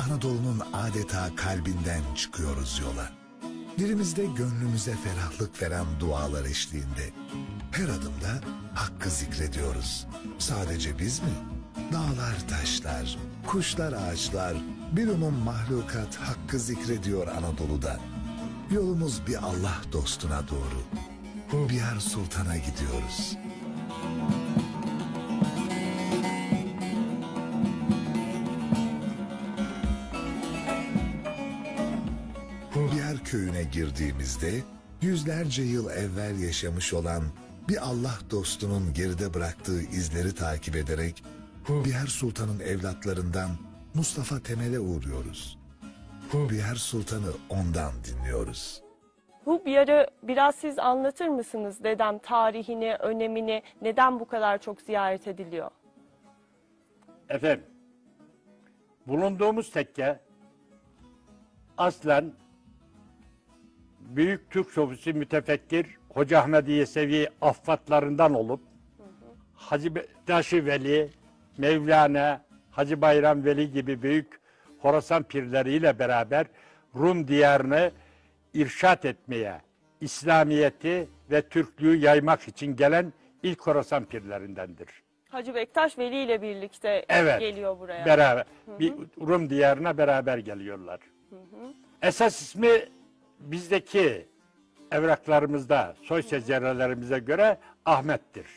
Anadolu'nun adeta kalbinden çıkıyoruz yola. Dilimizde gönlümüze ferahlık veren dualar eşliğinde. Her adımda Hakk'ı zikrediyoruz. Sadece biz mi? Dağlar, taşlar, kuşlar, ağaçlar, bir umum mahlukat Hakk'ı zikrediyor Anadolu'da. Yolumuz bir Allah dostuna doğru. Hubiyar Sultan'a gidiyoruz. Hubiyar köyüne girdiğimizde yüzlerce yıl evvel yaşamış olan bir Allah dostunun geride bıraktığı izleri takip ederek Hubiyar Sultan'ın evlatlarından Mustafa Temel'e uğruyoruz. Hubiyar Sultan'ı ondan dinliyoruz. Hubiyar'ı biraz siz anlatır mısınız dedem? Tarihini, önemini, neden bu kadar çok ziyaret ediliyor? Efendim, bulunduğumuz tekke aslen Büyük Türk Sofisi mütefekkir Hoca Ahmed Yesevi affatlarından olup Hacı Bektaş-ı Veli, Mevlana, Hacı Bayram Veli gibi büyük Horasan pirleriyle beraber Rum diyarını irşat etmeye, İslamiyeti ve Türklüğü yaymak için gelen ilk Horasan pirlerindendir. Hacı Bektaş Veli ile birlikte geliyor buraya. Beraber. Bir Rum diyarına beraber geliyorlar. Esas ismi bizdeki evraklarımızda, soy şecerelerimize göre Ahmet'tir.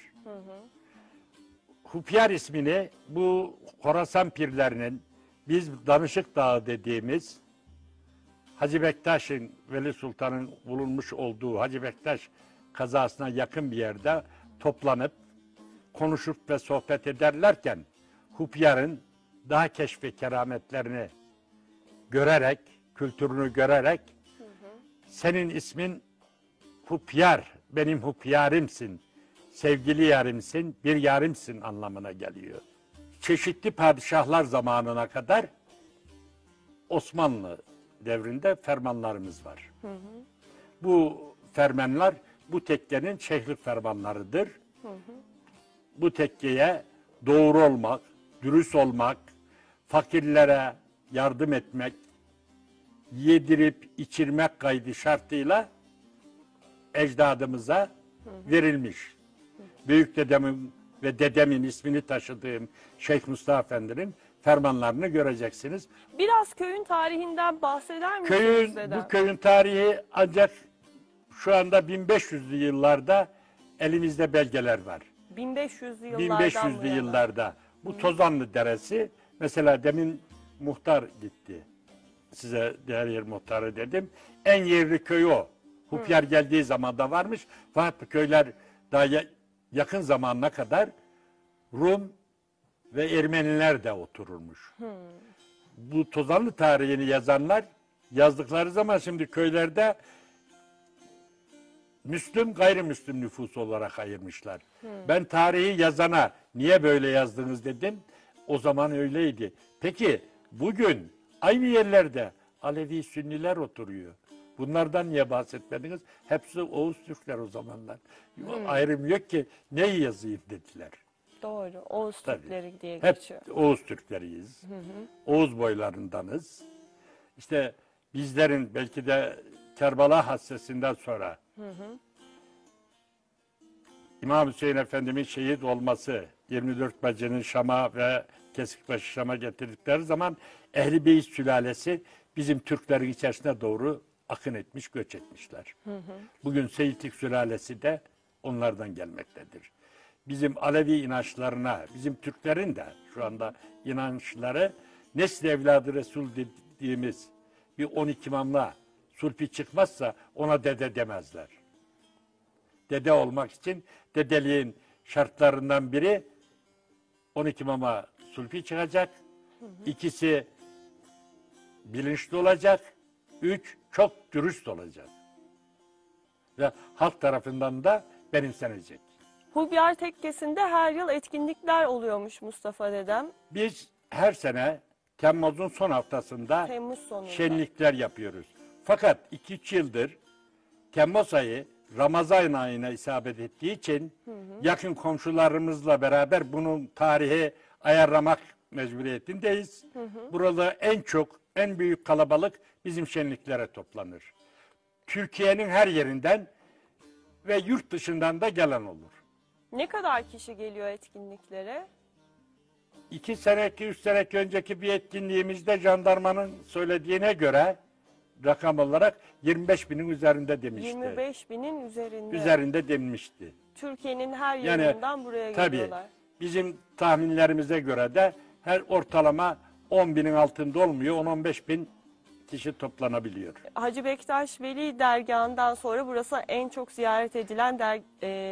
Hupiyar ismini bu Horasan pirlerinin biz Danışık Dağı dediğimiz Hacı Bektaş'ın, Veli Sultan'ın bulunmuş olduğu Hacı Bektaş kazasına yakın bir yerde toplanıp konuşup ve sohbet ederlerken Hupiyar'ın daha keşf ve kerametlerini görerek, kültürünü görerek senin ismin Hupiyar, benim Hupiyarımsın, sevgili yarimsin, bir yarimsin anlamına geliyor. Çeşitli padişahlar zamanına kadar Osmanlı devrinde fermanlarımız var. Bu fermanlar bu tekkenin şeyhlik fermanlarıdır. Bu tekkeye doğru olmak, dürüst olmak, fakirlere yardım etmek, yedirip içirmek kaydı şartıyla ecdadımıza verilmiş. Büyük dedemin ve dedemin ismini taşıdığım Şeyh Mustafa Efendi'nin fermanlarını göreceksiniz. Biraz köyün tarihinden bahseder misiniz dedem? Bu köyün tarihi ancak şu anda 1500'lü yıllarda elimizde belgeler var. 1500'lü yıllardan 1500'lü yıllarda. Bu Tozanlı Deresi, mesela demin muhtar gitti. Size Değerli Muhtarı dedim. En yerli köy o. Hupiyar geldiği zaman da varmış. Fakat bu köyler daha yakın zamanına kadar Rum ve Ermeniler de otururmuş. Bu Tozanlı tarihini yazanlar yazdıkları zaman şimdi köylerde Müslüm, gayrimüslim nüfus olarak ayırmışlar. Ben tarihi yazana niye böyle yazdınız dedim. O zaman öyleydi. Peki bugün aynı yerlerde Alevi Sünniler oturuyor. Bunlardan niye bahsetmediniz? Hepsi Oğuz Türkler o zamanlar. Ayrım yok ki ne yazayım dediler. Doğru. Oğuz Türkleri diye Hep geçiyor. Oğuz Türkleriyiz. Oğuz boylarındanız. İşte bizlerin belki de Kerbala hadisesinden sonra İmam Hüseyin Efendimiz'in şehit olması, 24 bacının Şam'a ve Kesikbaşı Şam'a getirdikleri zaman Ehl-i Beyt sülalesi bizim Türklerin içerisine doğru akın etmiş, göç etmişler. Bugün Seyitlik sülalesi de onlardan gelmektedir. Bizim Alevi inançlarına, bizim Türklerin de şu anda inançları Nesli Evladı Resul dediğimiz bir 12 imamla sulpi çıkmazsa ona dede demezler. Dede olmak için dedeliğin şartlarından biri 12 imama sulpi çıkacak. İkisi bilinçli olacak. 3 çok dürüst olacak. Ve halk tarafından da benimsenecek. Hubiyar Tekkesi'nde her yıl etkinlikler oluyormuş Mustafa dedem. Biz her sene Temmuz'un son haftasında Temmuz sonunda şenlikler yapıyoruz. Fakat 2-3 yıldır Temmuz ayı Ramazan ayına isabet ettiği için yakın komşularımızla beraber bunun tarihi ayarlamak mecburiyetindeyiz. Burada en çok en büyük kalabalık bizim şenliklere toplanır. Türkiye'nin her yerinden ve yurt dışından da gelen olur. Ne kadar kişi geliyor etkinliklere? 2 sene, 3 sene önceki bir etkinliğimizde jandarmanın söylediğine göre rakam olarak 25 binin üzerinde demişti. 25 binin üzerinde. Üzerinde denmişti. Türkiye'nin her Yani, yerinden buraya tabii, geliyorlar. bizim tahminlerimize göre de her ortalama 10 binin altında olmuyor. 10-15 bin kişi toplanabiliyor. Hacı Bektaş Veli dergahından sonra burası en çok ziyaret edilen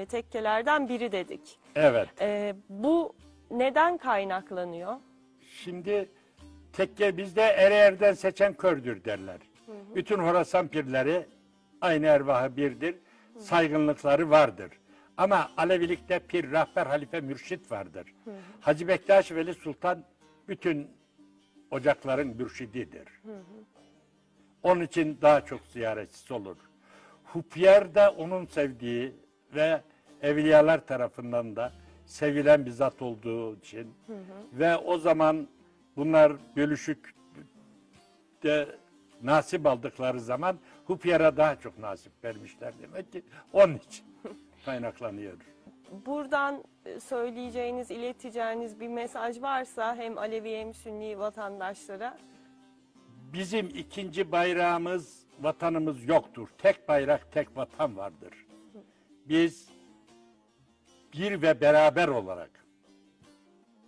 tekkelerden biri dedik. Evet. Bu neden kaynaklanıyor? Şimdi tekke bizde Ereğer'den seçen kördür derler. Bütün Horasan pirleri aynı ervahı birdir. Saygınlıkları vardır. Ama Alevilikte pir, rahber, halife, mürşit vardır. Hacı Bektaş Veli Sultan bütün ocakların mürşididir. Onun için daha çok ziyaretçisi olur. Hupyer de onun sevdiği ve evliyalar tarafından da sevilen bir zat olduğu için ve o zaman bunlar bölüşük de nasip aldıkları zaman Hupyer'e daha çok nasip vermişler demek ki onun için kaynaklanıyor. Buradan söyleyeceğiniz, ileteceğiniz bir mesaj varsa hem Alevi hem Sünni vatandaşlara. Bizim ikinci bayrağımız, vatanımız yoktur. Tek bayrak, tek vatan vardır. Biz bir ve beraber olarak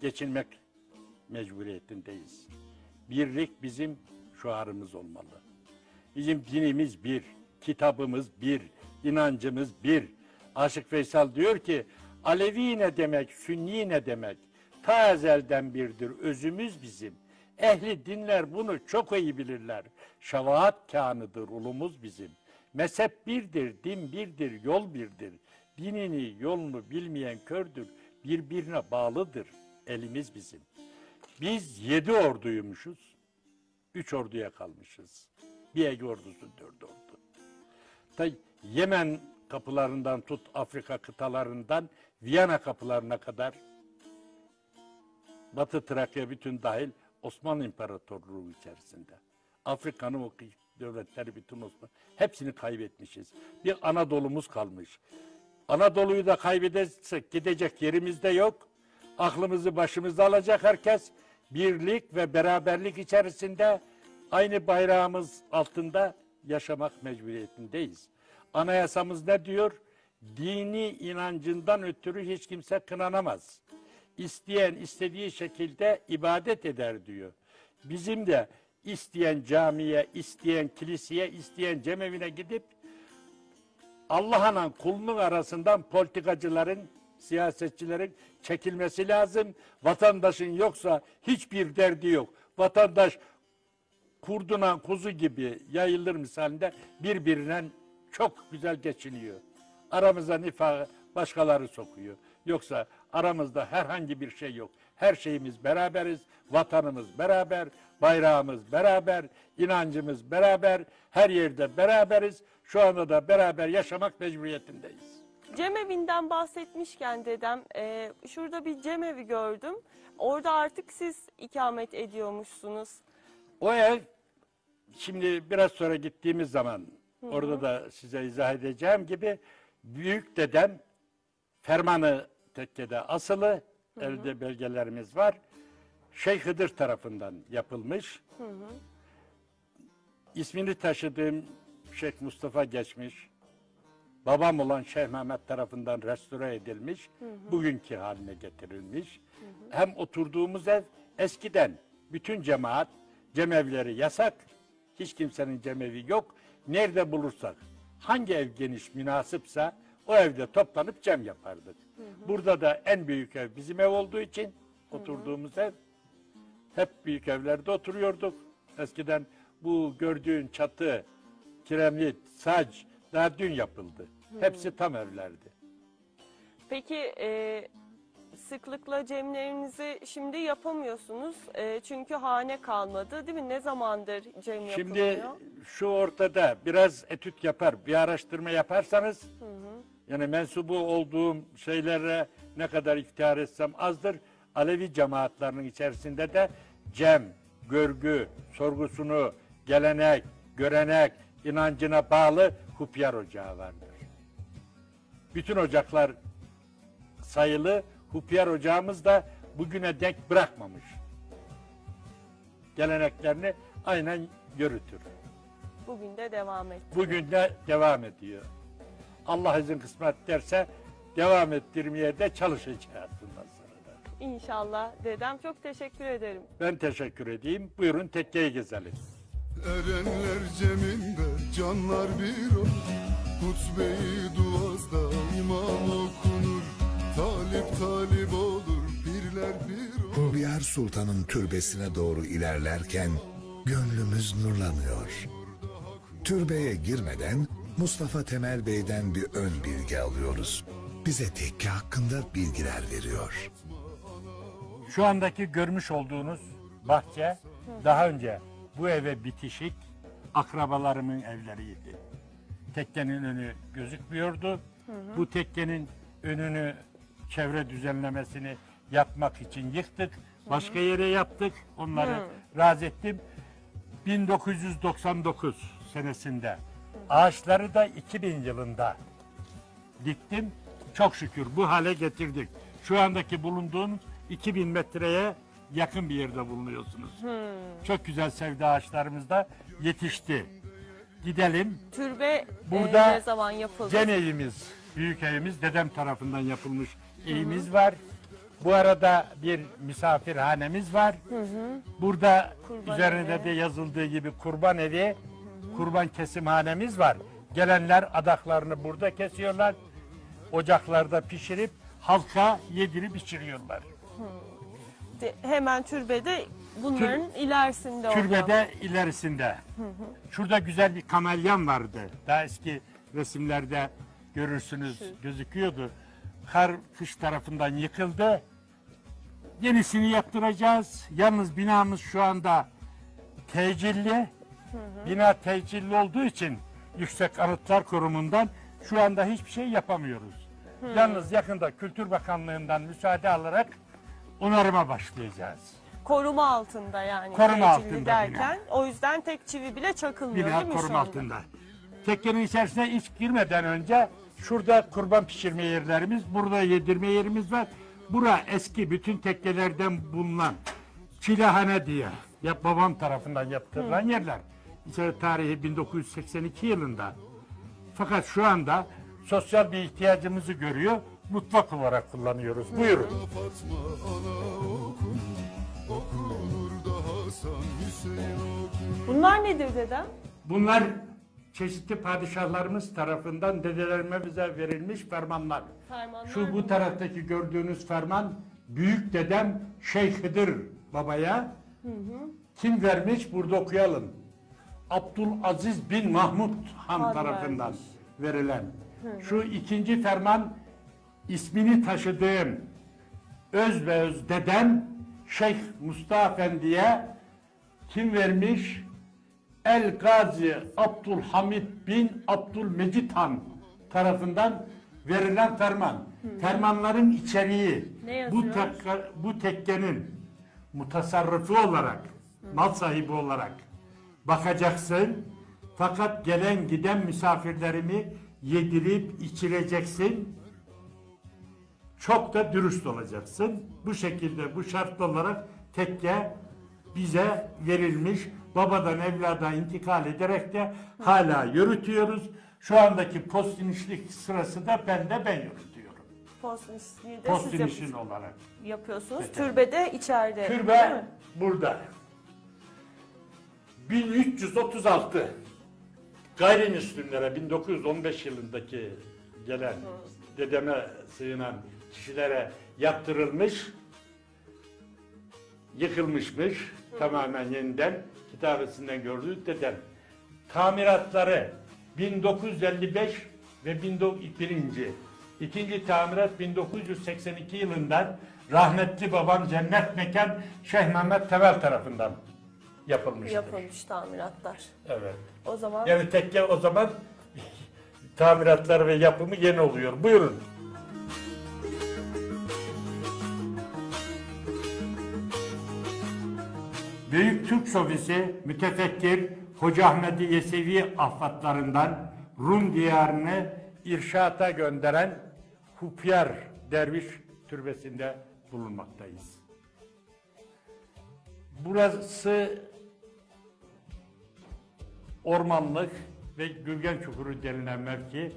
geçinmek mecburiyetindeyiz. Birlik bizim şuarımız olmalı. Bizim dinimiz bir, kitabımız bir, inancımız bir. Aşık Veysel diyor ki, Alevi ne demek, Sünni ne demek? Ta ezelden birdir, özümüz bizim. Ehli dinler bunu çok iyi bilirler. Şefaat kânıdır ulumuz bizim. Mezhep birdir, din birdir, yol birdir. Dinini, yolunu bilmeyen kördür. Birbirine bağlıdır elimiz bizim. Biz 7 orduymuşuz. 3 orduya kalmışız. Bir Ege ordusu 4 ordu. Ta Yemen kapılarından tut Afrika kıtalarından Viyana kapılarına kadar Batı Trakya bütün dahil Osmanlı İmparatorluğu içerisinde. Afrika'nın o devletleri bütün Osmanlı. Hepsini kaybetmişiz. Bir Anadolu'muz kalmış. Anadolu'yu da kaybedersek gidecek yerimiz de yok. Aklımızı başımıza alacak herkes. Birlik ve beraberlik içerisinde aynı bayrağımız altında yaşamak mecburiyetindeyiz. Anayasamız ne diyor? Dini inancından ötürü hiç kimse kınanamaz. İsteyen istediği şekilde ibadet eder diyor. Bizim de isteyen camiye, isteyen kiliseye, isteyen cemevine gidip Allah'la kulunun arasından politikacıların, siyasetçilerin çekilmesi lazım. Vatandaşın yoksa hiçbir derdi yok. Vatandaş kurduna kuzu gibi yayılır misalinde birbirinden çok güzel geçiniyor. Aramıza nifakı başkaları sokuyor. Yoksa aramızda herhangi bir şey yok. Her şeyimiz beraberiz, vatanımız beraber, bayrağımız beraber, inancımız beraber, her yerde beraberiz. Şu anda da beraber yaşamak mecburiyetindeyiz. Cemevinden bahsetmişken dedem, şurada bir cemevi gördüm. Orada artık siz ikamet ediyormuşsunuz. O ev, şimdi biraz sonra gittiğimiz zaman, orada da size izah edeceğim gibi, büyük dedem fermanı tekkede asılı, elde belgelerimiz var. Şeyh Hıdır tarafından yapılmış. İsmini taşıdığım Şeyh Mustafa geçmiş. Babam olan Şeyh Mehmet tarafından restore edilmiş. Bugünkü haline getirilmiş. Hem oturduğumuz ev eskiden bütün cemaat, cemevleri yasak. Hiç kimsenin cemevi yok. Nerede bulursak, hangi ev geniş münasipse o evde toplanıp cem yapardık. Burada da en büyük ev bizim ev olduğu için oturduğumuz ev. Hep büyük evlerde oturuyorduk. Eskiden bu gördüğün çatı, kiremit, sac daha dün yapıldı. Hepsi tam evlerdi. Peki sıklıkla cemlerinizi şimdi yapamıyorsunuz. Çünkü hane kalmadı değil mi? Ne zamandır cem yapılıyor? Şimdi şu ortada biraz etüt yapar, bir araştırma yaparsanız yani mensubu olduğum şeylere ne kadar iftihar etsem azdır. Alevi cemaatlerinin içerisinde de cem, görgü, sorgusunu, gelenek, görenek, inancına bağlı Hupyar Ocağı vardır. Bütün ocaklar sayılı, Hupyar Ocağımız da bugüne dek bırakmamış. Geleneklerini aynen yürütür. Bugün de devam etti. Bugün de devam ediyor. Allah izin kısmet derse devam ettirmeye de çalışacağız bundan sonra da. İnşallah dedem, çok teşekkür ederim. Ben teşekkür edeyim. Buyurun tekkeyi gezelim. Erenler ceminde canlar bir olur. Hutbe-i duazda imam okunur. Talip talip olur, birler bir olur. Hurriyar Sultan'ın türbesine doğru ilerlerken gönlümüz nurlanıyor. Türbeye girmeden Mustafa Temel Bey'den bir ön bilgi alıyoruz. Bize tekke hakkında bilgiler veriyor. Şu andaki görmüş olduğunuz bahçe daha önce bu eve bitişik akrabalarımın evleriydi. Tekkenin önü gözükmüyordu. Bu tekkenin önünü, çevre düzenlemesini yapmak için yıktık. Başka yere yaptık. Onları razı ettim. 1999 senesinde ağaçları da 2000 yılında diktim. Çok şükür bu hale getirdik. Şu andaki bulunduğum 2000 metreye yakın bir yerde bulunuyorsunuz. Çok güzel sevdi ağaçlarımız da yetişti. Gidelim. Türbe Burada ne zaman yapıldı? Cem evimiz, büyük evimiz, dedem tarafından yapılmış evimiz var. Bu arada bir misafirhanemiz var. Burada Kurban üzerinde evi. de yazıldığı gibi kurban evi, kurban kesimhanemiz var. Gelenler adaklarını burada kesiyorlar. Ocaklarda pişirip halka yedirip içiriyorlar. Hemen türbede bunların ilerisinde hocam. Türbede ilerisinde. Şurada güzel bir kamelyan vardı. Daha eski resimlerde görürsünüz, gözüküyordu. Kış tarafından yıkıldı. Yenisini yaptıracağız. Yalnız binamız şu anda tecilli. Bina tecilli olduğu için Yüksek Anıtlar Kurumu'ndan şu anda hiçbir şey yapamıyoruz. Yalnız yakında Kültür Bakanlığı'ndan müsaade alarak onarıma başlayacağız. Koruma altında yani. Koruma tecilli altında derken. O yüzden tek çivi bile çakılmıyor Bina değil mi şu koruma anda? altında. Tekkenin içerisine hiç girmeden önce şurada kurban pişirme yerlerimiz, burada yedirme yerimiz var. Bura eski bütün tekkelerden bulunan çilehane diye babam tarafından yaptırılan yerler. İçeri tarihi 1982 yılında. Fakat şu anda sosyal bir ihtiyacımızı görüyor, mutfak olarak kullanıyoruz. Buyurun. Fatma ana okunur. Okunur da Hasan Hüseyin okunur. Bunlar nedir dedem? Bunlar çeşitli padişahlarımız tarafından dedelerime bize verilmiş fermanlar. Fermanlar Şu bu taraftaki gördüğünüz ferman büyük dedem Şeyh Hıdır babaya kim vermiş burada okuyalım. Abdülaziz bin Mahmud Han Han tarafından vermiş. verilen. Şu ikinci ferman ismini taşıdığım öz ve öz dedem Şeyh Mustafa Efendi'ye kim vermiş? El Gazi Abdülhamid bin Abdülmecid Han tarafından verilen ferman. Fermanların içeriği Ne yazıyor? bu tekkenin mutasarrıfı olarak, mal sahibi olarak bakacaksın. Fakat gelen giden misafirlerimi yedirip içireceksin. Çok da dürüst olacaksın. Bu şekilde, bu şartlı olarak tekke bize verilmiş. Babadan evlada intikal ederek de hala yürütüyoruz. Şu andaki post inişlik sırası da ben yürütüyorum. Post inişliği de Post siz inişin olarak. yapıyorsunuz. Peki. Türbede içeride. değil Türbe mi? burada. 1336 gayrimüslimlere 1915 yılındaki gelen dedeme sığınan kişilere yaptırılmış, yıkılmışmış tamamen yeniden kitabesinden gördük dedem. Tamiratları 1955 ve 1901. İkinci tamirat 1982 yılından rahmetli babam cennet mekan Şeyh Mehmet Tevel tarafından yapılmıştır. Yapılmış tamiratlar. Evet. O zaman Yani tekke o zaman tamiratları ve yapımı yeni oluyor. Buyurun. Büyük Türk sofisi, mütefekkir Hoca Ahmed-i Yesevi affatlarından Rum diyarını irşata gönderen Hupyar Derviş türbesinde bulunmaktayız. Burası ormanlık ve Gürgen Çukuru denilen mevki.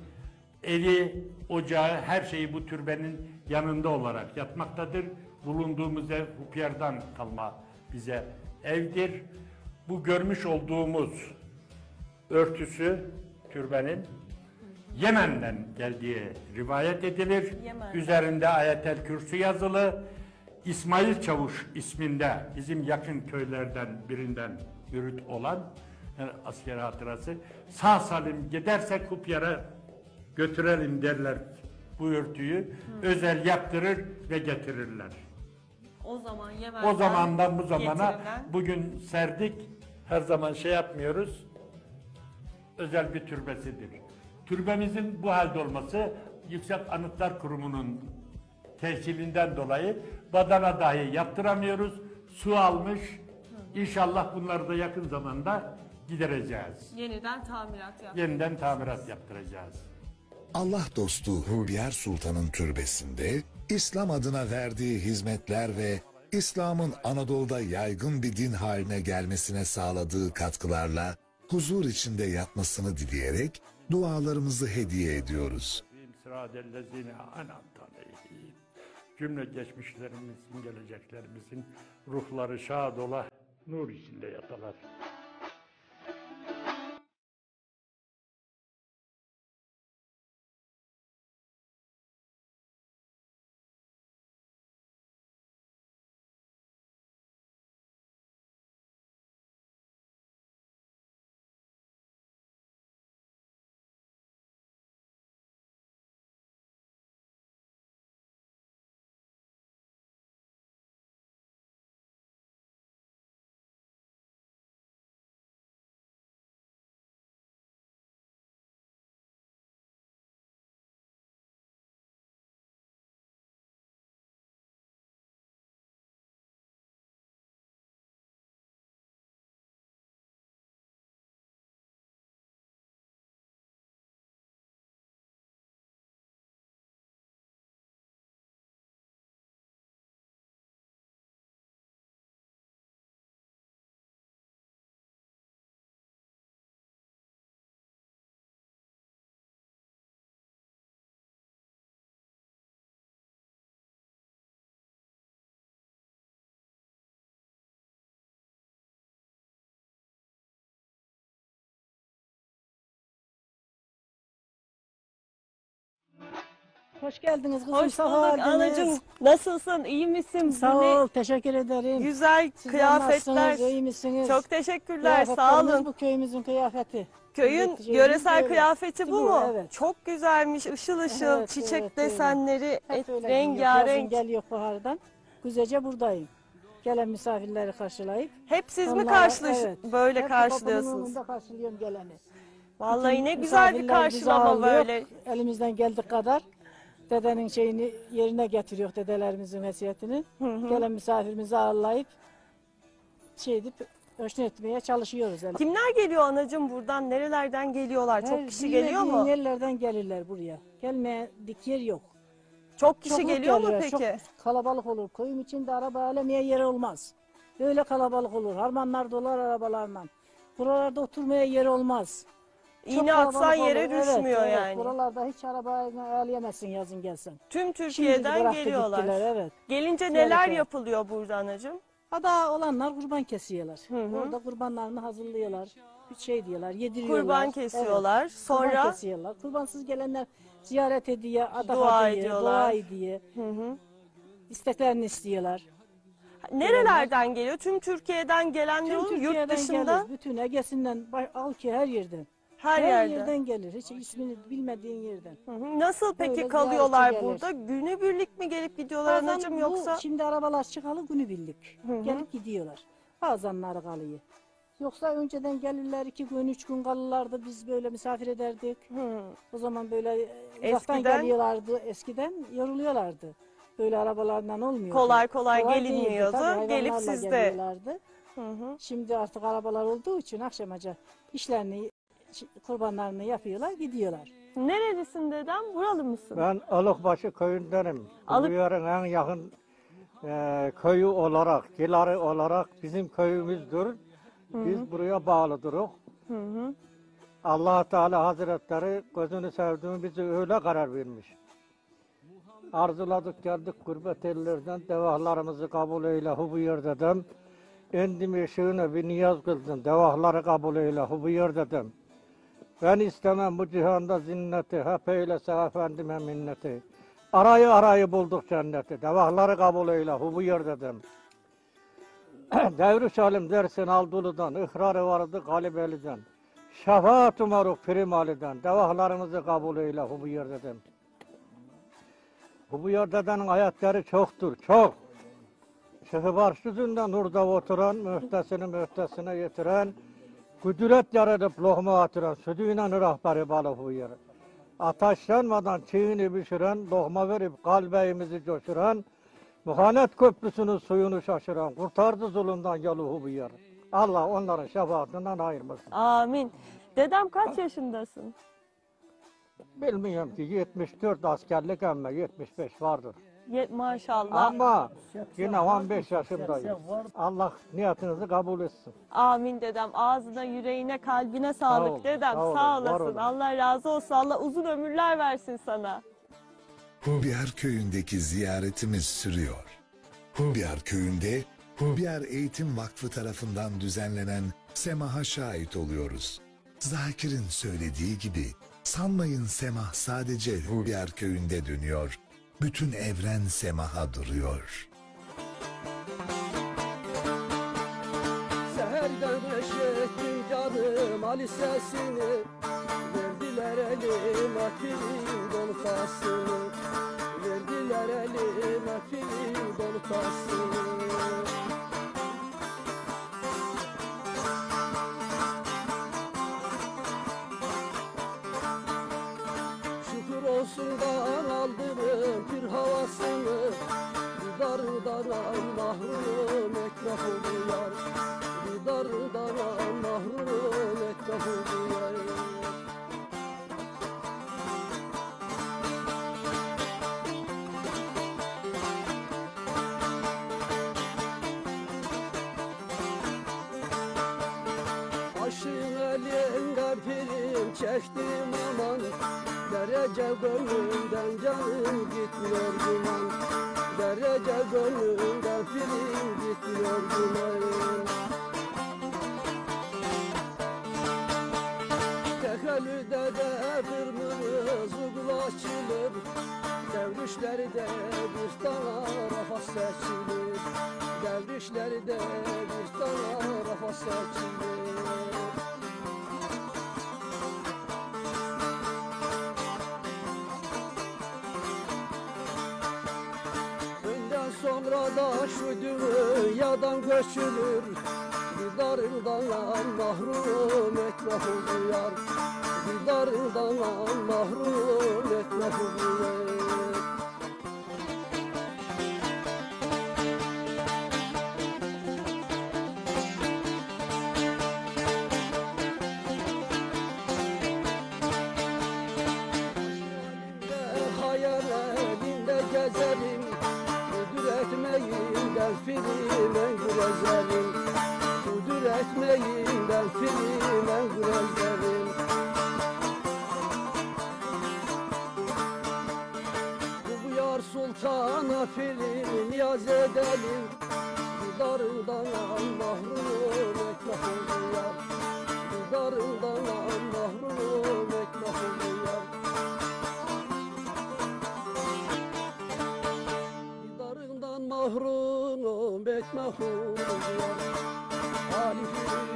Evi, ocağı, her şeyi bu türbenin yanında olarak yatmaktadır. Bulunduğumuz ev Hupyar'dan kalma bize evdir. Bu görmüş olduğumuz örtüsü türbenin Yemen'den geldiği rivayet edilir. Yemen. Üzerinde Ayetel Kürsü yazılı. İsmail Çavuş isminde bizim yakın köylerden birinden mürit olan yani asker hatırası. Sağ salim gidersek Hupyar'a götürelim derler bu örtüyü. Özel yaptırır ve getirirler. O zaman Yemen'den O zamandan bu zamana getirilen- bugün serdik. Her zaman şey yapmıyoruz. Özel bir türbesidir. Türbemizin bu halde olması Yüksek Anıtlar Kurumu'nun tescilinden dolayı badana dahi yaptıramıyoruz. Su almış. İnşallah bunları da yakın zamanda gidereceğiz. yeniden tamirat yaptı. Yeniden tamirat yaptıracağız. Allah dostu Hülyar Sultan'ın türbesinde İslam adına verdiği hizmetler ve İslam'ın Anadolu'da yaygın bir din haline gelmesine sağladığı katkılarla huzur içinde yatmasını dileyerek dualarımızı hediye ediyoruz. Sıradellezine an'amte aleyhim. Cümle geçmişlerimizin, geleceklerimizin ruhları şad ola, nur içinde yatalar. Hoş geldiniz kızım. Hoş sağ bulduk geldiniz. anacığım. Nasılsın? İyi misin? Sağ Bu ne ol, teşekkür ederim. güzel Sizler kıyafetler. nasılsınız, iyi misiniz? Çok teşekkürler. Sağ Kıyafetlerimiz olun. Bu köyümüzün kıyafeti. Köyün Üreteceğimiz yöresel böyle. kıyafeti bu Bu, mu? evet. Çok güzelmiş. Işıl ışıl. Evet, Çiçek evet, öyle. desenleri, Hep öyle giyiyor. Yazın rengarenk. geliyor bahardan. Güzelce buradayım. Gelen misafirleri karşılayıp. Hep siz mi onlara- böyle Hep karşılıyorsunuz? kapının önünde karşılıyorum geleni. Vallahi Bütün ne güzel bir misafirler bizi karşılama ağırlıyor. böyle. Elimizden geldiği kadar dedenin şeyini yerine getiriyor, dedelerimizin vesiyetini. Gelen misafirimizi ağırlayıp şey edip hoşnut etmeye çalışıyoruz. Yani. Kimler geliyor anacığım buradan? Nerelerden geliyorlar? Çok kişi geliyor mu? Bilmediğin yerlerden gelirler buraya. Gelmeye dik yer yok. Çok kişi Çokluk geliyor mu gelirler, peki? Çok kalabalık olur. Köyüm içinde araba alemeye yer olmaz. Böyle kalabalık olur. Harmanlar dolar arabalarla. Buralarda oturmaya yer olmaz. Çok İğne atsan kalabalık yere olur. Evet, düşmüyor evet. yani. Buralarda hiç arabayla ayarlayamazsın yazın gelsen. Tüm Şimdi Türkiye'den bıraktı geliyorlar. gittiler, evet. Gelince Ziyaret neler evet. yapılıyor burada anacığım? Ada olanlar kurban kesiyorlar. Orada kurbanlarını hazırlıyorlar. Bir şey diyorlar, yediriyorlar. Kurban kesiyorlar. Evet. Sonra Kurban kesiyorlar. Kurbansız gelenler ziyaret ediyor, Dua dua ediyor, ediyorlar. dua ediyor. İsteklerini istiyorlar. nerelerden geliyor? Tüm Türkiye'den gelenler Tüm olur mu? Yurt Türkiye'den dışında gelir. Bütün Ege'sinden, al ki her yerden. her Her yerde. yerden gelir. Hiç ismini bilmediğin yerden. Nasıl peki Böyle kalıyorlar ziyaretçi burada? Günübirlik mi gelip gidiyorlar Bazen anacığım bu yoksa? şimdi arabalar çıkalı günübirlik. Gelip gidiyorlar. Bazenleri kalıyor. Yoksa önceden gelirler 2 gün 3 gün kalırlardı. Biz böyle misafir ederdik. O zaman böyle uzaktan Eskiden- geliyorlardı. Eskiden yoruluyorlardı. Böyle arabalardan olmuyordu. Kolay kolay değildi. gelinmiyordu. Tabii, Gelip hayvanlarla sizde. geliyorlardı. Şimdi artık arabalar olduğu için akşamaca işlerini, kurbanlarını yapıyorlar, gidiyorlar. Nerelisin dedem? Buralı mısın? Ben Alıkbaşı köyündenim. Alık- Bu yerin en yakın köyü olarak, Giları olarak bizim köyümüzdür. Biz buraya bağlıdırız. Allah Teala Hazretleri gözünü sevdiğimi bize öyle karar vermiş. Arzuladık geldik gurbet ellerden, devahlarımızı kabul eyle hu buyur dedim. Endim eşiğine bir niyaz kıldım, devahları kabul eyle hu buyur dedim. Ben istemem bu cihanda zinneti, hep eylese efendime minneti. Arayı bulduk cenneti, devahları kabul eyle hu buyur dedim. Devri salim dersin Aldulu'dan, ihrarı vardı Galibeli'den. Şefaat umaruk Primali'den, devahlarımızı kabul eyle hu buyur dedim. Bu yerdedenin ayetleri çoktur, çok. Şıhı başsızında nurda oturan, mühtesine getiren, kudret yaratıp lokma atıran, sütüyle rahberi balık bu yer. Ateşlenmeden çiğini pişiren, lokma verip kalbeyimizi coşuran, muhanet köprüsünün suyunu şaşıran, kurtardı zulümden yaluhu bu yer. Allah onların şefaatinden ayırmasın. Amin. Dedem kaç yaşındasın? Bilmiyorum ki 74 askerlik ama 75 vardır. Maşallah. Ama yine 15 yaşındayım. Allah niyetinizi kabul etsin. Amin dedem. Ağzına, yüreğine, kalbine sağlık ol, dedem. sağ olun, Sağ var olasın. olun. Allah razı olsun. Allah uzun ömürler versin sana. Hubyar köyündeki ziyaretimiz sürüyor. Hubyar köyünde Hubyar Eğitim Vakfı tarafından düzenlenen semaha şahit oluyoruz. Zakir'in söylediği gibi sanmayın semah sadece Hubyar köyünde dönüyor. Bütün evren semaha duruyor. Seherden eşittim canım Ali sesini, verdiler elime film dolu tasını, verdiler elime film dolu tasını. Şükür olsun da aldırım bir havasını, dardan mahrum etrafı duyar, dardan mahrum etrafı duyar. Aşığın elinden film çektim aman, derece gönlümden canım gitmiyor duman, derece gönlümden film gitmiyor duman. Tekellüde de kırmızı gül açılır, devrişlerde bir tarafa seçilir, devrişlerde bir tarafa seçilir. Önden sonra da şu dünyadan göçülür, didarından mahrum etrafı duyar, didarından mahrum etrafı duyar. Hayalimde gezerim, kudur etmeyinden filmen gürezerim, kudur etmeyinden filmen gürezerim. Bu yar sultana film niyaz edelim, didarından mahrum etrafı duyar, didarından mahrum etrafı duyar. Darından mahrum etme hulya Halifim.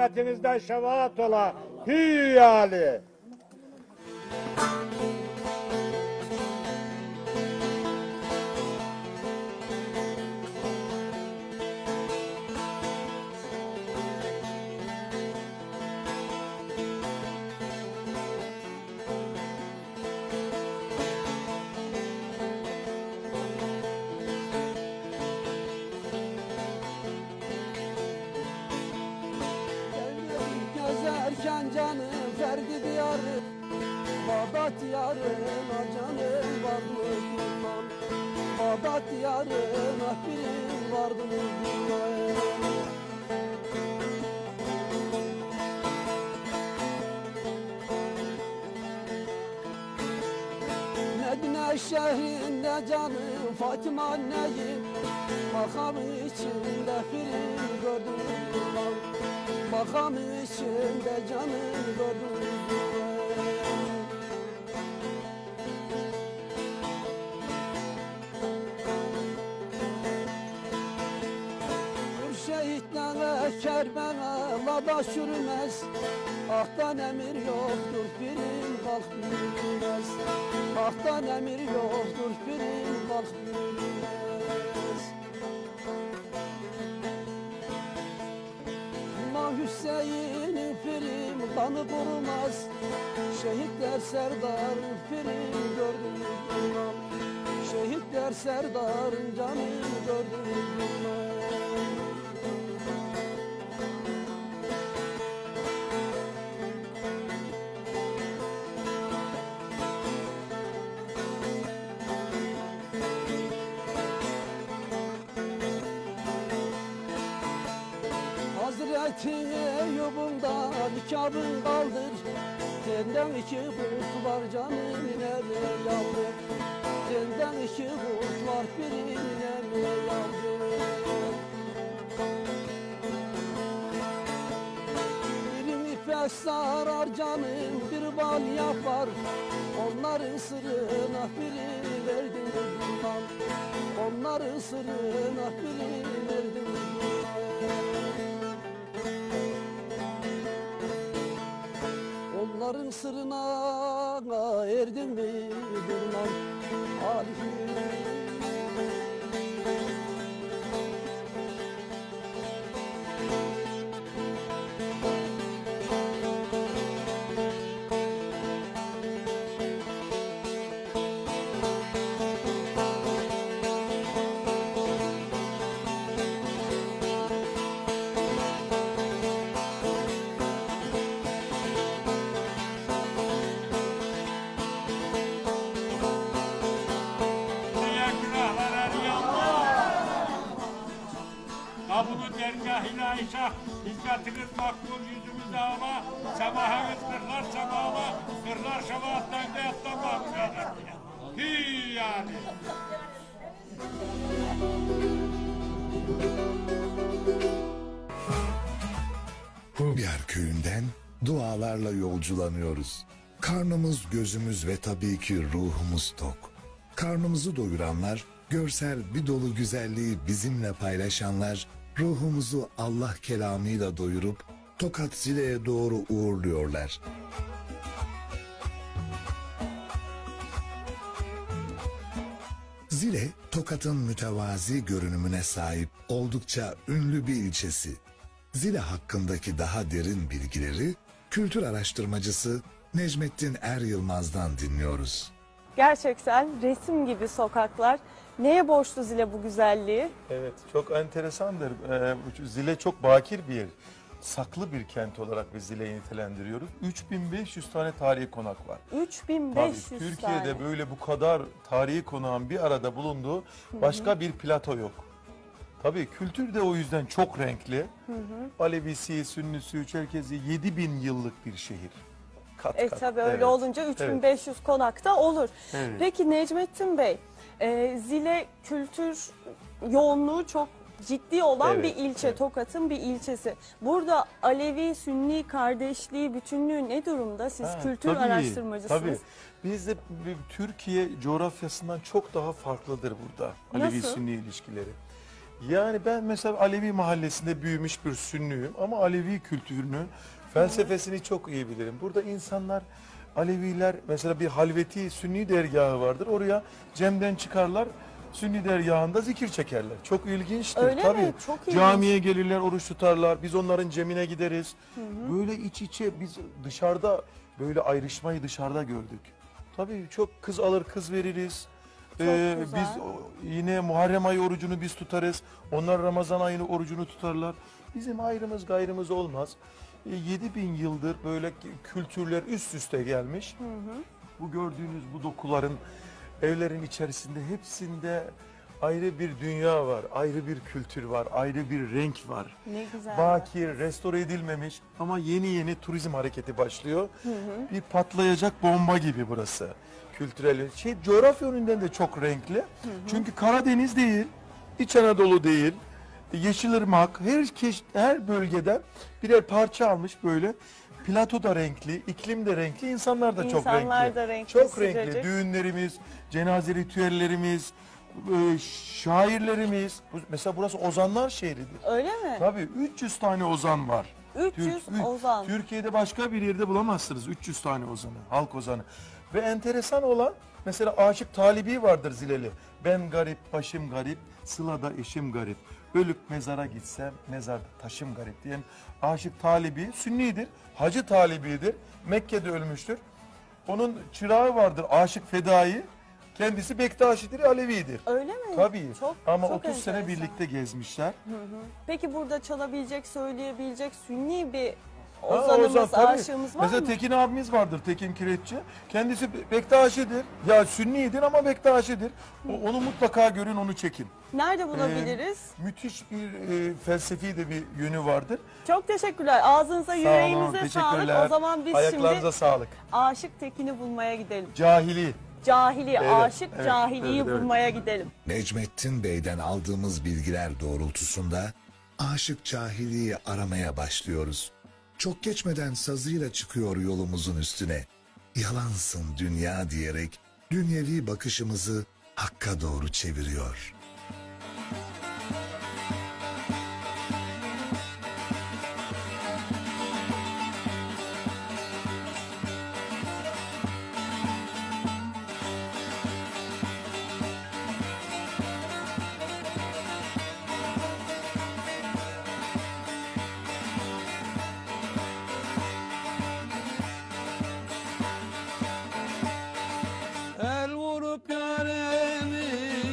kısmetinizden şefaat ola. Hü Ali. Gezerken canım ferdi diyarı, Bağdat diyarına canım vardı kurban. Bağdat diyarına birim vardı kurban. Medine şehrinde canım Fatıma anneyim, makam içinde birim gördüm kurban. Makam içinde canım gördüm. Şehitlere Kerbela'da sürmez, Aktan emir yoktur birin kalk yürümez. Aktan emir yoktur birin kalk yürümez. Ama Hüseyin'in pirim kanı kurumaz, Şehitler Serdar pirim gördüm durmam. Şehitler Serdar'ın canı gördüm durmam. Hazreti Eyyub'unda nikabın kaldır, senden iki kurt var canım nereye yaldır. Senden iki kurt var birini nereye yaldır. Birini ipek sarar canım bir bal yapar, onların sırrına biri verdim bilmem. Onların sırrına biri verdim bilmem. Onların sırrına erdim mi durmam halifim. Kabulu dergah-ı ilahi-şah, hizmetiniz makbul yüzümüze ama, semahınız kırlar semama, kırlar şefaattan gayettan mahkum eylesin. Hii yani. Hubyar köyünden dualarla yolculanıyoruz. Karnımız, gözümüz ve tabii ki ruhumuz tok. Karnımızı doyuranlar, görsel bir dolu güzelliği bizimle paylaşanlar, ruhumuzu Allah kelamıyla doyurup Tokat Zile'ye doğru uğurluyorlar. Zile, Tokat'ın mütevazi görünümüne sahip oldukça ünlü bir ilçesi. Zile hakkındaki daha derin bilgileri kültür araştırmacısı Necmettin Er Yılmaz'dan dinliyoruz. Gerçekten resim gibi sokaklar. Neye borçlu Zile bu güzelliği? Evet, çok enteresandır. Zile çok bakir bir yer. Saklı bir kent olarak biz Zile'yi nitelendiriyoruz. 3500 tane tarihi konak var. 3500 Tabii, tane. Türkiye'de böyle bu kadar tarihi konağın bir arada bulunduğu başka bir plato yok. Tabii kültür de o yüzden çok renkli. Alevisi, Sünnisi, Çerkezi 7000 yıllık bir şehir. Kat kat. Tabii öyle Evet. olunca 3500 konakta olur. Evet. Peki Necmettin Bey, Zile kültür yoğunluğu çok ciddi olan Evet, bir ilçe, evet. Tokat'ın bir ilçesi. Burada Alevi, Sünni kardeşliği, bütünlüğü ne durumda? Siz kültür Tabii, araştırmacısınız. Tabii. Biz de Türkiye coğrafyasından çok daha farklıdır burada Alevi Nasıl? Sünni ilişkileri. Yani ben mesela Alevi mahallesinde büyümüş bir Sünniyim ama Alevi kültürünü, felsefesini çok iyi bilirim. Burada insanlar, Aleviler mesela bir halveti Sünni dergahı vardır. Oraya cemden çıkarlar. Sünni dergahında zikir çekerler. Çok ilginçtir. Öyle tabii. mi? Çok ilginç. Camiye gelirler, oruç tutarlar. Biz onların cemine gideriz. Böyle iç içe biz dışarıda böyle ayrışmayı dışarıda gördük. Tabii çok kız alır kız veririz. güzel. Biz yine Muharrem ayı orucunu biz tutarız. Onlar Ramazan ayını orucunu tutarlar. Bizim ayrımız gayrımız olmaz. 7000 yıldır böyle kültürler üst üste gelmiş. Bu gördüğünüz bu dokuların evlerin içerisinde hepsinde ayrı bir dünya var, ayrı bir kültür var, ayrı bir renk var. Ne güzel. Bakir, restore edilmemiş ama yeni yeni turizm hareketi başlıyor. Bir patlayacak bomba gibi burası. Kültürel coğrafya yönünden de çok renkli. Çünkü Karadeniz değil, İç Anadolu değil, Yeşilırmak, her bölgeden birer parça almış böyle. Plato da renkli, iklim de renkli, insanlar da çok renkli. İnsanlar da renkli, Çok renkli. sıcacık. Düğünlerimiz, cenaze ritüellerimiz, şairlerimiz. Mesela burası ozanlar şehridir. Öyle mi? Tabii 300 tane ozan var. 300 ozan. Türkiye'de başka bir yerde bulamazsınız 300 tane ozanı, halk ozanı. Ve enteresan olan mesela Aşık Talibi vardır Zileli. Ben garip, başım garip, sılada eşim garip. Ölüp mezara gitsem mezarda taşım garip diyen Aşık Talibi Sünnidir. Hacı Talibi'dir. Mekke'de ölmüştür. Onun çırağı vardır Aşık Fedai. Kendisi Bektaşidir, Alevidir. Öyle mi? Tabii. Çok, Ama çok 30 sene enteresan. birlikte gezmişler. Peki burada çalabilecek, söyleyebilecek Sünni bir Ha, ozanımız, Ozan, tabii. aşığımız var Mesela mı? Tekin abimiz vardır, Tekin Kireççi. Kendisi Bektaşidir. Ya Sünnidir ama Bektaşidir. Onu mutlaka görün, onu çekin. Nerede bulabiliriz? Müthiş bir felsefi de bir yönü vardır. Çok teşekkürler. Ağzınıza, Sağ olun, yüreğinize sağlık. teşekkürler. O zaman biz Ayaklarınıza şimdi sağlık. Aşık Tekin'i bulmaya gidelim. Cahili. Cahili, Evet, aşık evet, cahiliyi evet, evet. bulmaya gidelim. Necmettin Bey'den aldığımız bilgiler doğrultusunda aşık cahiliyi aramaya başlıyoruz. Çok geçmeden sazıyla çıkıyor yolumuzun üstüne. Yalansın dünya diyerek dünyevi bakışımızı hakka doğru çeviriyor. El vurup yaremi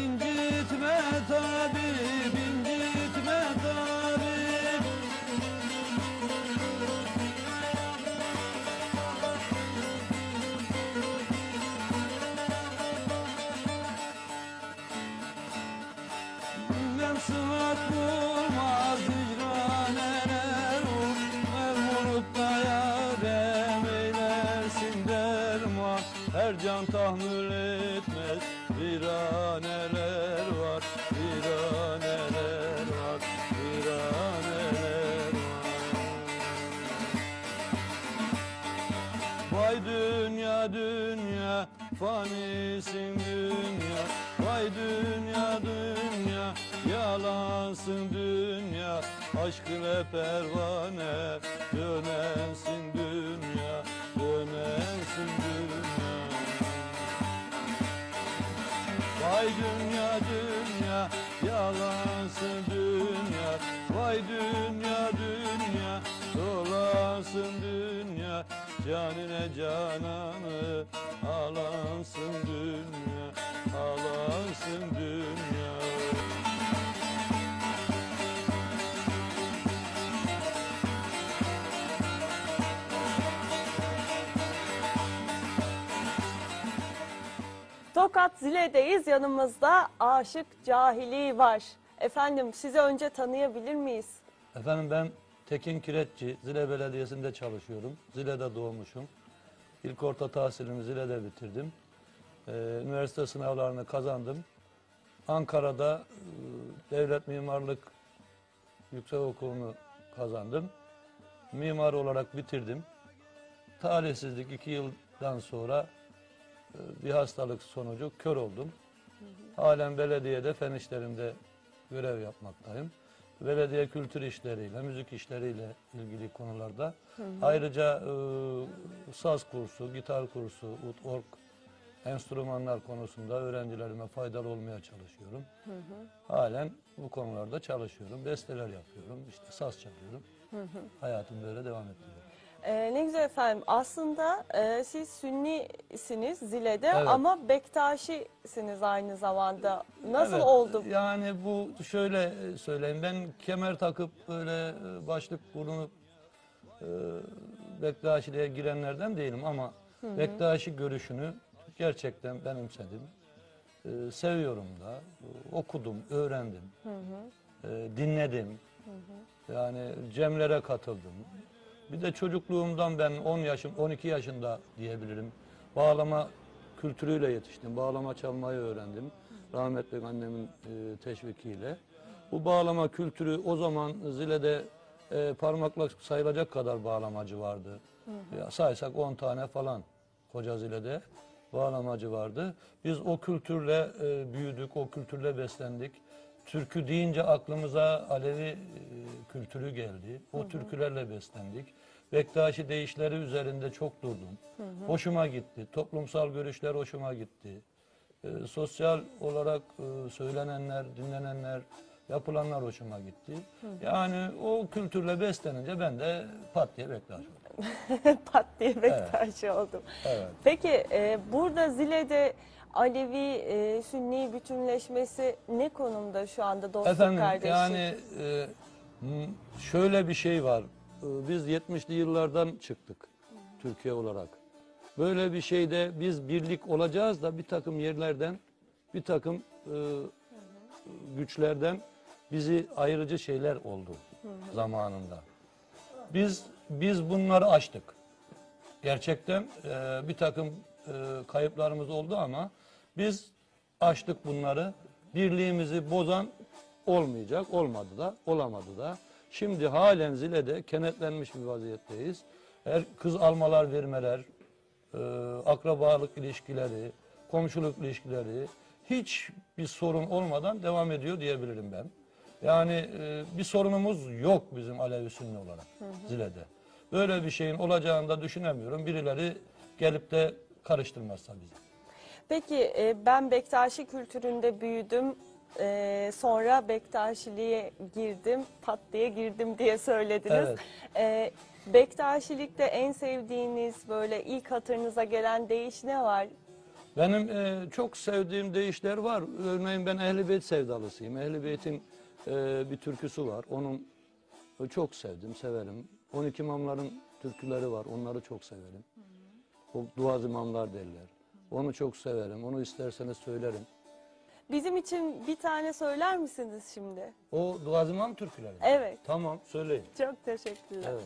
incitme tabip, incitme tabip. Bilmem sıhhat bulmaz hicraneler vur. El vurup da yarem eylersin derman. Her can tahammül etmez, viraneler var, viraneler var, viraneler var. Vay dünya dünya, fanisin dünya. Vay dünya dünya, yalansın dünya. Aşkına pervane, dönensin dünya, dönensin dünya. Vay dünya dünya, yalansın dünya. Vay dünya dünya, dolansın dünya. Canine cananı, alansın dünya, alansın dünya. Tokat Zile'deyiz. Yanımızda Aşık Cahili var. Efendim sizi önce tanıyabilir miyiz? Efendim ben Tekin Kireççi, Zile Belediyesi'nde çalışıyorum. Zile'de doğmuşum. İlk orta tahsilimi Zile'de bitirdim. Üniversite sınavlarını kazandım. Ankara'da Devlet Mimarlık Yüksekokulu'nu kazandım. Mimar olarak bitirdim. Talihsizlik 2 yıldan sonra bir hastalık sonucu kör oldum. Halen belediyede fen işlerinde görev yapmaktayım. Belediye kültür işleriyle, müzik işleriyle ilgili konularda. Ayrıca saz kursu, gitar kursu, org, enstrümanlar konusunda öğrencilerime faydalı olmaya çalışıyorum. Halen bu konularda çalışıyorum. Besteler yapıyorum, işte saz çalıyorum. Hayatım böyle devam ediyor. Ne güzel efendim. Aslında siz Sünnisiniz Zile'de Evet. ama Bektaşisiniz aynı zamanda. Nasıl Evet, oldu? yani bu şöyle söyleyeyim. Ben kemer takıp böyle başlık bulunup Bektaşiliğe girenlerden değilim ama Bektaşi görüşünü gerçekten benimsedim. Seviyorum da. Okudum, öğrendim. Dinledim. Yani cemlere katıldım. Bir de çocukluğumdan ben 12 yaşında diyebilirim. Bağlama kültürüyle yetiştim. Bağlama çalmayı öğrendim. Rahmetli annemin teşvikiyle. Bu bağlama kültürü o zaman Zile'de parmakla sayılacak kadar bağlamacı vardı. Ya, saysak 10 tane falan koca Zile'de bağlamacı vardı. Biz o kültürle büyüdük, o kültürle beslendik. Türkü deyince aklımıza Alevi kültürü geldi. O türkülerle beslendik. Bektaşi deyişleri üzerinde çok durdum. Hoşuma gitti. Toplumsal görüşler hoşuma gitti. Sosyal olarak söylenenler, dinlenenler, yapılanlar hoşuma gitti. Yani o kültürle beslenince ben de pat diye Bektaşi oldum. Pat diye Bektaşi oldum. Evet. Peki burada Zile'de Alevi Sünni bütünleşmesi ne konumda şu anda dostluk Efendim kardeşlik? yani şöyle bir şey var. Biz 70'li yıllardan çıktık Türkiye olarak. Böyle bir şeyde biz birlik olacağız da bir takım yerlerden, bir takım güçlerden bizi ayırıcı şeyler oldu zamanında. Biz bunları aştık. Gerçekten bir takım kayıplarımız oldu ama biz aştık bunları. Birliğimizi bozan olmayacak, olmadı da, olamadı da. Şimdi halen Zile'de kenetlenmiş bir vaziyetteyiz. Kız almalar, vermeler, akrabalık ilişkileri, komşuluk ilişkileri hiç bir sorun olmadan devam ediyor diyebilirim ben. Yani bir sorunumuz yok bizim Alevi Sünni olarak Zile'de. Böyle bir şeyin olacağını da düşünemiyorum. Birileri gelip de karıştırmazsa bizi. Peki ben Bektaşi kültüründe büyüdüm. Sonra Bektaşiliğe girdim, pat diye girdim diye söylediniz. Evet. Bektaşilikte en sevdiğiniz böyle ilk hatırınıza gelen deyiş ne var? Benim çok sevdiğim deyişler var. Örneğin ben Ehl-i Beyt sevdalısıyım. Ehl-i Beyt'in bir türküsü var. Onun çok sevdim, severim. 12 imamların türküleri var. Onları çok severim. O duaz imamlar derler. Onu çok severim. Onu isterseniz söylerim. Bizim için bir tane söyler misiniz şimdi? O duaz imam türküleri mi? Evet. Tamam, söyleyin. Çok teşekkürler. Evet.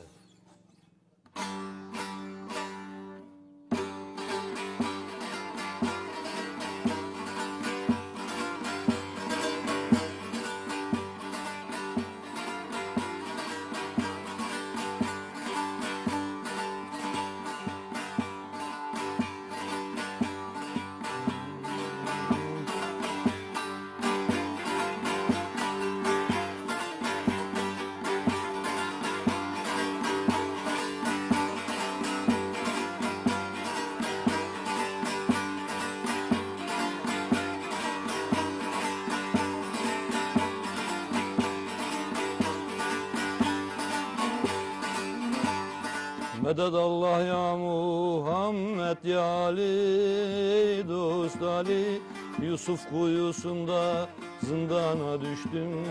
Meded Allah ya Muhammed ya Ali, dost Ali. Yusuf kuyusunda zindana düştüm.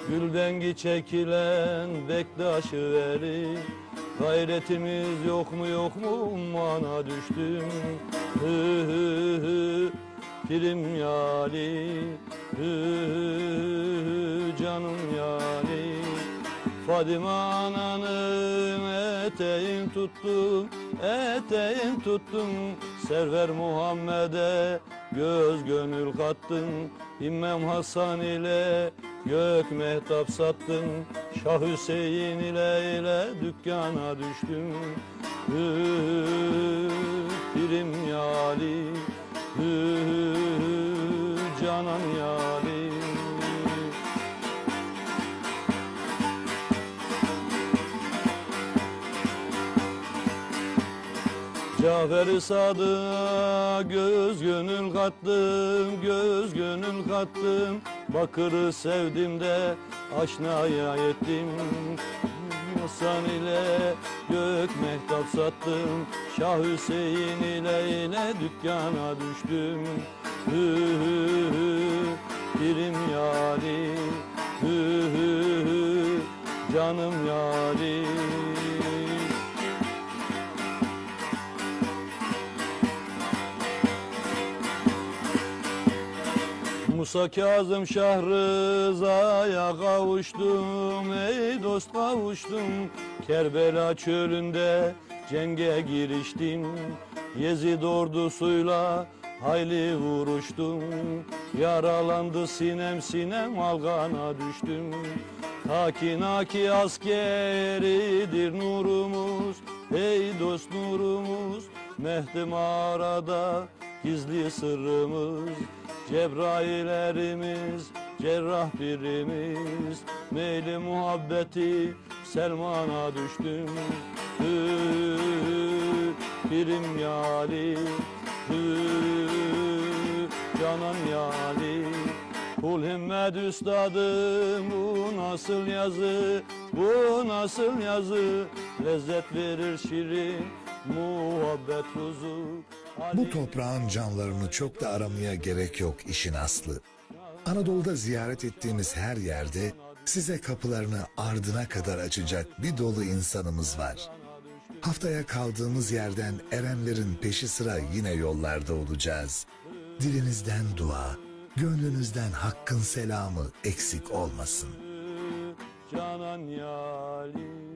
Güldengi çekilen Bektaş-ı Veli. Gayretimiz yok mu ummana düştüm. Hı hı hı pirim ya Ali, hı hı canım ya Ali. Fadime ananın eteğin tuttum, Server Muhammed'e göz gönül kattın. İmam Hasan ile gök mehtap sattın, Şah Hüseyin ile dükkana düştüm. Pirim yali, canan yali. Cafer-i Sadık'a göz gönül kattım, göz gönül kattım. Bakır'ı sevdim de aşnaya ettim. Hasan ile gök mehtap sattım, Şah Hüseyin ile dükkana düştüm. Hü hü hü, pirim yarim, hü hü hü, canım yarim. Musa Kazım Şah Rıza'ya kavuştum, ey dost kavuştum. Kerbela çölünde cenge giriştim, Yezid ordusuyla hayli vuruştum. Yaralandı sinem sinem, algana düştüm. Takinaki askeridir nurumuz, ey dost nurumuz. Mehdi mağarada gizli sırrımız, Cebraillerimiz, cerrah birimiz. Meyli muhabbeti Selman'a düştüm. Hü, pirim yali, hü, canan yali. Kul himmet üstadım, bu nasıl yazı, bu nasıl yazı. Lezzet verir şirin, muhabbet huzur. Bu toprağın canlarını çok da aramaya gerek yok işin aslı. Anadolu'da ziyaret ettiğimiz her yerde size kapılarını ardına kadar açacak bir dolu insanımız var. Haftaya kaldığımız yerden erenlerin peşi sıra yine yollarda olacağız. Dilinizden dua, gönlünüzden hakkın selamı eksik olmasın. Canan yali.